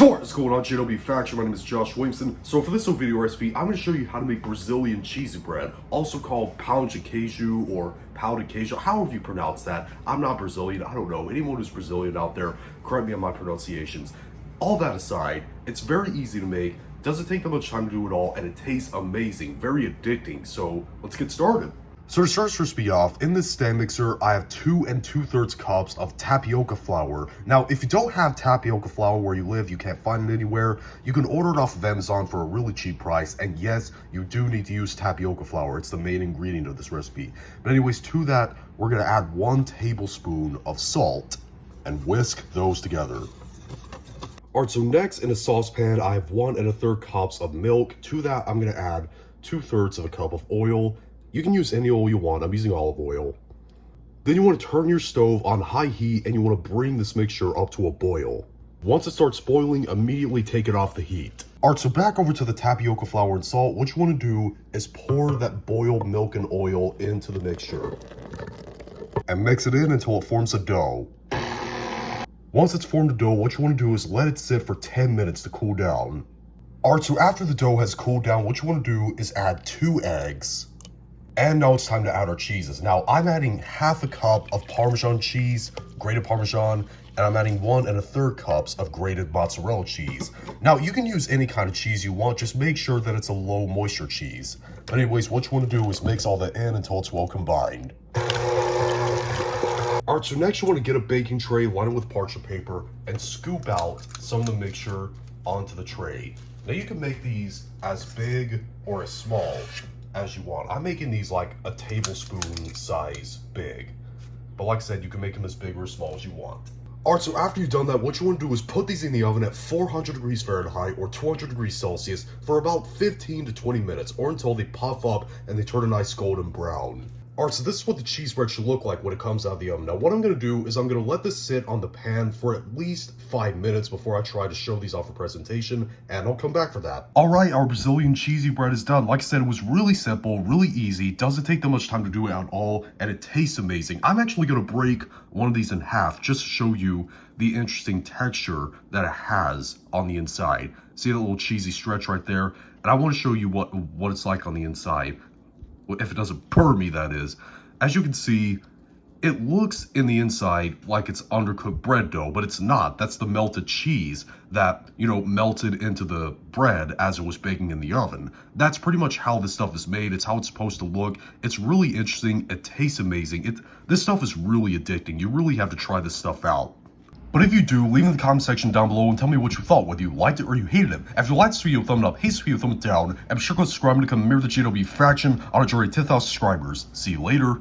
What's going on, JW Faction? My name is Josh Williamson. So for this video recipe, I'm going to show you how to make Brazilian cheesy bread, also called pão de queijo or pão de queijo, however you pronounce that. I'm not Brazilian, I don't know. Anyone who's Brazilian out there, correct me on my pronunciations. All that aside, it's very easy to make, doesn't take that much time to do it all, and it tastes amazing, very addicting. So let's get started. So to start this recipe off, in this stand mixer, I have 2 2/3 cups of tapioca flour. Now, if you don't have tapioca flour where you live, you can't find it anywhere, you can order it off of Amazon for a really cheap price. And yes, you do need to use tapioca flour. It's the main ingredient of this recipe. But anyways, to that, we're gonna add 1 tablespoon of salt and whisk those together. All right, so next in a saucepan, I have 1 1/3 cups of milk. To that, I'm gonna add 2/3 of a cup of oil. You can use any oil you want. I'm using olive oil. Then you want to turn your stove on high heat and you want to bring this mixture up to a boil. Once it starts boiling, immediately take it off the heat. All right, so back over to the tapioca flour and salt. What you want to do is pour that boiled milk and oil into the mixture and mix it in until it forms a dough. Once it's formed a dough, what you want to do is let it sit for 10 minutes to cool down. All right, so after the dough has cooled down, what you want to do is add 2 eggs. And now it's time to add our cheeses. Now I'm adding 1/2 cup of Parmesan cheese, grated Parmesan, and I'm adding 1 1/3 cups of grated mozzarella cheese. Now you can use any kind of cheese you want, just make sure that it's a low moisture cheese. But anyways, what you want to do is mix all that in until it's well combined. Alright, so next you want to get a baking tray, line it with parchment paper, and scoop out some of the mixture onto the tray. Now you can make these as big or as small as you want. I'm making these like a tablespoon size big, but like I said, you can make them as big or as small as you want. All right, so after you've done that, what you want to do is put these in the oven at 400 degrees Fahrenheit or 200 degrees Celsius for about 15 to 20 minutes, or until they puff up and they turn a nice golden brown. All right, so this is what the cheese bread should look like when it comes out of the oven. Now, what I'm going to do is I'm going to let this sit on the pan for at least 5 minutes before I try to show these off for presentation, and I'll come back for that. All right, our Brazilian cheesy bread is done. Like I said, it was really simple, really easy, doesn't take that much time to do it at all, and it tastes amazing. I'm actually going to break one of these in half just to show you the interesting texture that it has on the inside. See that little cheesy stretch right there? And I want to show you what it's like on the inside. If it doesn't burn me, that is. As you can see, it looks in the inside like it's undercooked bread dough, but it's not. That's the melted cheese that, melted into the bread as it was baking in the oven. That's pretty much how this stuff is made. It's how it's supposed to look. It's really interesting. It tastes amazing. This stuff is really addicting. You really have to try this stuff out. But if you do, leave in the comment section down below and tell me what you thought, whether you liked it or you hated it. If you liked this video, thumb it up, hate this video, thumb it down, and be sure to subscribe to become a member of the JW Faction on our journey to 10,000 subscribers. See you later.